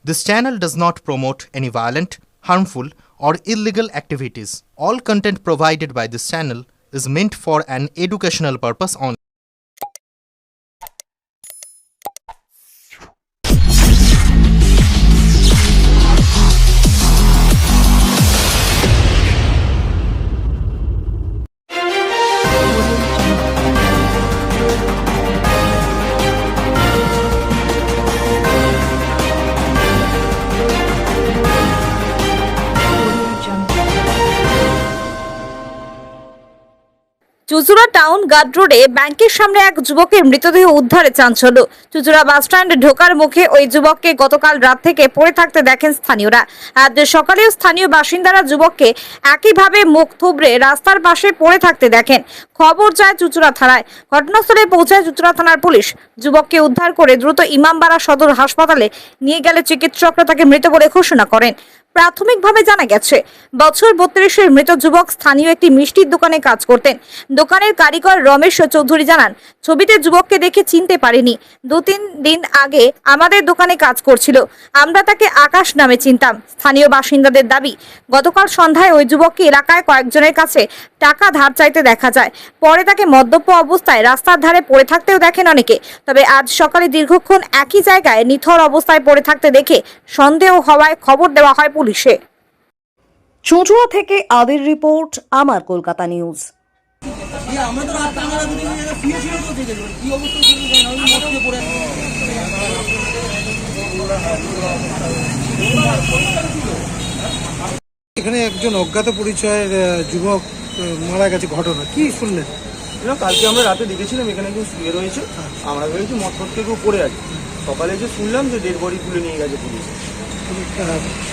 This channel does not promote any violent, harmful, or illegal activities. All content provided by this channel is meant for an educational purpose only. Chuchura town guard রোডে ব্যাংকের সামনে এক যুবকের মৃতদেহ উদ্ধারে চাঞ্চল্য। Chuchura bus stand ঢোকার মুখে ওই যুবককে গতকাল রাত থেকে পড়ে থাকতে দেখেন স্থানীয়রা। আজ সকালেও স্থানীয় বাসিন্দারা যুবককে একইভাবে মুখ থুবড়ে রাস্তার পাশে পড়ে থাকতে দেখেন। খবর যায় চুচুড়া থানায়। ঘটনাস্থলে পৌঁছায় চুচুড়া থানার পুলিশ। যুবককে উদ্ধার করে দ্রুত ইমামবাড়া সদর হাসপাতালে নিয়ে গেলে চিকিৎসকরা তাকে মৃত বলে ঘোষণা করেন। প্রাথমিকভাবে জানা গেছে, বছর 32-এর মৃত যুবক স্থানীয় একটি মিষ্টির দোকানে কাজ করতেন। দোকানের কারিগর রমেশ চৌধুরী জানান, ছবিতে যুবককে দেখে চিনতে পারিনি। 2-3 দিন আগে আমাদের দোকানে কাজ করছিল। আমরা তাকে আকাশ নামে চিনতাম। স্থানীয় বাসিন্দাদের দাবি, গতকাল সন্ধ্যায় ওই যুবককে এলাকায় কয়েকজনের কাছে টাকা ধার চাইতে দেখা যায়। পরে তাকে মদ্যপ অবস্থায় রাস্তার ধারে পড়ে থাকতেও দেখেন অনেকে। তবে আজ সকালে দীর্ঘক্ষণ একই জায়গায় নিথর অবস্থায় পড়ে থাকতে দেখে সন্দেহ হওয়ায় খবর দেওয়া হয় পুলিশে। চুঁচুড়া থেকে আদির রিপোর্ট, আমার কলকাতা নিউজ। এখানে একজন অজ্ঞাত পরিচয়ের যুবক মারা গেছে, ঘটনা কি শুনলেন? কালকে আমরা রাতে দেখেছিলাম এখানে কেউ শুয়ে রয়েছে। আমরা ভেবেছি মদ থেকে কেউ পড়ে আছে। সকালে এসে শুনলাম যে ডেড বডি তুলে নিয়ে গেছে পুলিশ।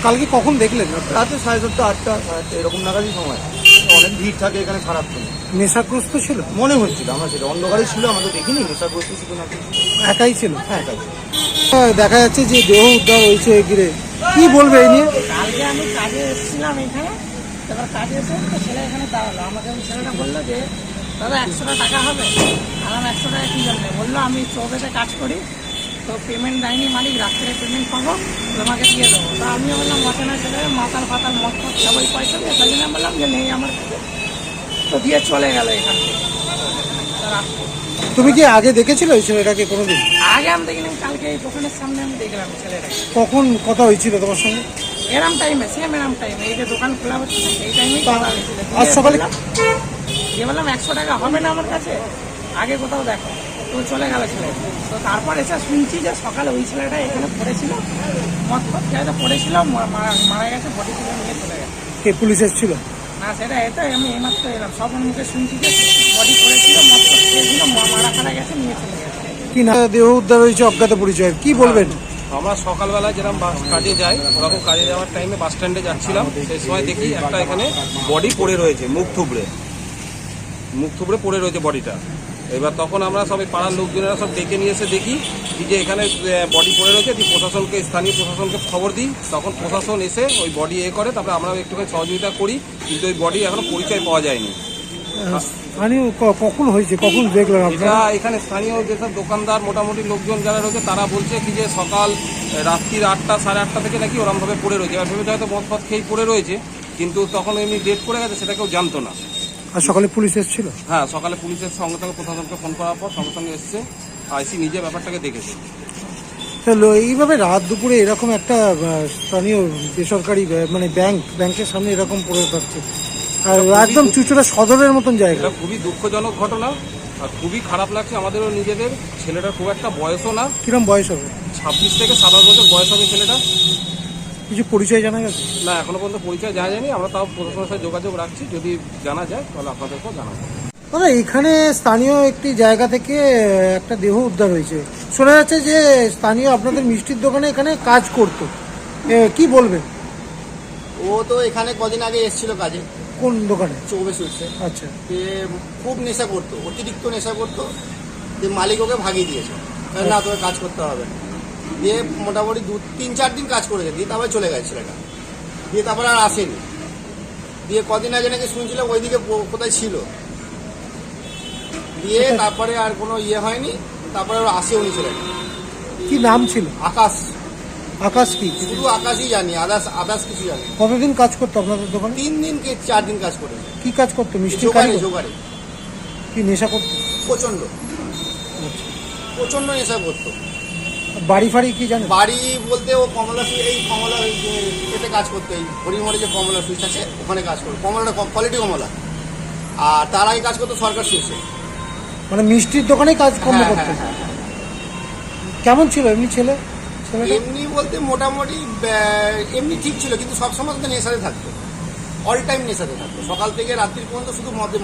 কালকে কখন দেখলেন? রাতে 7:30, 8টা এরকম নাগাদই সময়। অনেক ভিড় থাকে এখানে, খারাপ তো নেশাগ্রস্ত ছিল মনে হচ্ছিল। আমরা সেটা অন্ধকারে ছিল, আমরা তো দেখিনি নেশাগ্রস্ত ছিল না। একাই ছিল? হ্যাঁ, একাই। দেখা যাচ্ছে যে দেহ উদ্ধার হয়েছে ঘিরে, কি বলবে এই নিয়ে? কালকে আমি কাজে এসেছিলাম এখানে, এবার কাজে এসে তো ছেলে এখানে দাঁড়ালো। আমাকে ছেলেটা বললো যে দাদা 100 টাকা হবে। আমার 100 টাকা কী জন্য বললো, আমি চৌবেতে কাজ করি, তো পেমেন্ট দেয়নি মালিক, রাত্রে পেমেন্ট পাবো, তোমাকে দিয়ে দেবো। তো আমিও বললাম মাথানা ছেলে মাতাল ফাতাল মদ ফদ সবাই পয়সা দিয়ে, তাই জন্য বললাম যে নেই আমার কাছে। তো দিয়ে চলে গেল এখান থেকে। তুমি কি আগে দেখেছিল এই ছেলেটাকে কোনোদিন? আগে আমি দেখিনি, কালকে এই দোকানের সামনে আমি দেখলাম ছেলেটাকে। কখন কথা হয়েছিল তোমার সঙ্গে? এরম টাইমে, সেম এরম টাইমে, এই যে দোকান খোলা হচ্ছে এই টাইমেই কথা হয়েছিল। আজ সকালে দিয়ে বললাম 100 টাকা হবে না আমার কাছে, আগে কোথাও দেখো। তো চলে গেল ছেলে। তো তারপর এসে শুনছি যে সকালে ওই ছেলেটা এখানে পড়েছিল, মদ ফদ খেয়ে পড়েছিল, মারা গেছে, বডি তুলে নিয়ে চলে গেছে। কে পুলিশ এসেছিল? না, সেটা এটাই আমি এইমাত্র এলাম, সব মুখে শুনছি যে বডি পড়েছিল, মদ ফদ খেয়েছিল, মারা গেছে, নিয়ে চলে গেছে। কি না দেহ উদ্ধার হয়েছে অজ্ঞাত পরিচয়ের, কি বলবেন? আমরা সকালবেলা যেরকম কাজে যাই, ওরকম কাজে যাওয়ার টাইমে বাস স্ট্যান্ডে যাচ্ছিলাম। সেই সময় দেখি একটা এখানে বডি পড়ে রয়েছে, মুখ থুবড়ে পড়ে রয়েছে বডিটা। এবার তখন আমরা সবাই পাড়ার লোকজনেরা সব ডেকে নিয়ে এসে দেখি যে এখানে বডি পড়ে রয়েছে। প্রশাসনকে, স্থানীয় প্রশাসনকে খবর দিই। তখন প্রশাসন এসে ওই বডি করে, তারপরে আমরাও একটুখানি সহযোগিতা করি, কিন্তু ওই বডি এখনো পরিচয় পাওয়া যায়নি। স্থানীয় কখন হয়েছে, কখন দেখলেন এটা আপনারা? এখানে স্থানীয় যেসব দোকানদার মোটামুটি লোকজন যারা রয়েছে তারা বলছে কি যে রাত্রির 8টা, 8:30 থেকে নাকি ওরমভাবে পড়ে রয়েছে। এবার ভেবেছে হয়তো মদ ফদ খেয়েই পড়ে রয়েছে, কিন্তু তখন এমনি ডেট করে গেছে, সেটা কেউ জানতো না। আর সকালে পুলিশ এসেছিল? হ্যাঁ, সকালে পুলিশের সঙ্গে সঙ্গে প্রশাসনকে ফোন করার পর সঙ্গে সঙ্গে এসছে, আইসি নিজে ব্যাপারটাকে দেখেছে। তাহলে এইভাবে রাত দুপুরে এরকম একটা স্থানীয় বেসরকারি মানে ব্যাংকের সামনে এরকম পড়ে থাকছে, আর একদম চুচুড়া সদরের মতন জায়গা। এটা খুবই দুঃখজনক ঘটনা, আর খুবই খারাপ লাগছে আমাদেরও নিজেদের। ছেলেটার খুব একটা বয়সও না, কিরম বয়স হবে? 26 থেকে 27 বছর বয়স হবে ছেলেটা। কিছু পরিচয় জানা গেছে? না, এখনো পর্যন্ত পরিচয় জানা যায়নি। আমরা তাও প্রশাসনের সাথে যোগাযোগ রাখছি, যদি জানা যায় তাহলে আপনাদেরকেও জানাবো। দাদা, এখানে স্থানীয় একটি জায়গা থেকে একটা দেহ উদ্ধার হয়েছে, শোনা যাচ্ছে যে স্থানীয় আপনাদের মিষ্টির দোকানে এখানে কাজ করতো, কি বলবেন? ও তো এখানে কদিন আগে এসেছিল কাজে। কোন দোকানে? চৌবে সুইটসে। আচ্ছা। খুব নেশা করতো, অতিরিক্ত নেশা করতো। দিয়ে মালিক ওকে ভাগিয়ে দিয়েছে, না তোকে কাজ করতে হবে না। দিয়ে মোটামুটি 3-4 দিন কাজ করেছে, দিয়ে তারপরে চলে গেছে ছেলেটা। দিয়ে তারপরে আর আসেনি। দিয়ে কদিন আগে নাকি শুনছিলাম ওইদিকে কোথায় ছিল। দিয়ে তারপরে আর কোনো হয়নি। তারপরে ওরা আসেও নি ছেলেটা। কি নাম ছিল? আকাশ। আকাশ কি শুধু আকাশই জানি, আদার্স কিছু জানি না। কতদিন কাজ করতো আপনাদের দোকানে? 3 দিন কি 4 দিন কাজ করে। কি কাজ করতো? মিষ্টি জোগাড়ে কারিগর? জোগাড়ে কি নেশা করতো? প্রচন্ড প্রচন্ড নেশা করতো। বাড়ি ফাড়ি কি জানেন? বাড়ি বলতে ও কমলা সুই, এই কমলা ওই যে এতে কাজ করতো, এই হরিমোড়ে যে কমলা সুইচ আছে ওখানে কাজ করতো। কমলাটা কোয়ালিটি কমলা। আর তার আগে কাজ করতো সরকার সুইচে। মানে মিষ্টির দোকানেই কাজকর্ম করতো। কেমন ছিল এমনি ছেলেটা? এমনি বলতে মোটামুটি এমনি ঠিক ছিল, কিন্তু সবসময় তো নেশাতে থাকতো, অল টাইম নেশাতে থাকতো, সকাল থেকে রাত্রি পর্যন্ত শুধু মদে।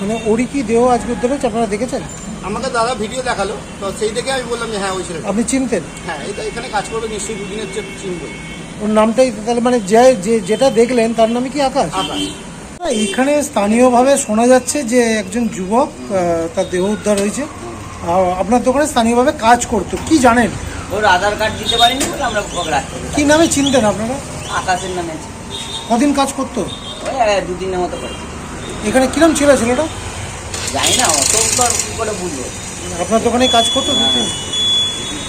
মানে ওরই কি দেহ আজকে উদ্ধার হয়েছে, আপনারা দেখেছেন? আমাকে দাদা ভিডিও দেখালো, তো সেই দেখে আমি বললাম যে হ্যাঁ ওই ছেলেটা। আপনি চিনতেন? হ্যাঁ, এটা এখানে কাজ করবে নিশ্চয়ই, দুদিনের চিনবই। ওর নামটাই তাহলে, মানে যেটা দেখলেন তার নামই কি আকাশ? আকাশ। এখানে স্থানীয়ভাবে শোনা যাচ্ছে যে একজন যুবক তার দেহ উদ্ধার হয়েছে, আর আপনার দোকানে স্থানীয়ভাবে কাজ করতো। কি জানেন? ওর আধার কার্ড দিতে পারিনি বলে আমরা ওকে রাখতে হবে। কি নামে চিনতেন আপনারা? আকাশের নামে আছে। কদিন কাজ করতো? ওই 2 দিনের মতো করে। এখানে কিরম ছিল ছেলেটা? জানি না, অত তো আর কি করে বুঝবো। আপনার দোকানে কাজ করতো?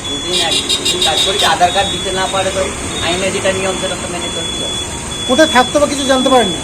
দুদিন কাজ করেছি, আধার কার্ড দিতে না পারে তো আইনে যেটা নিয়ম সেটা তো মেনে চলতে হবে। কোথায় থাকতো বা কিছু জানতে পারেননি?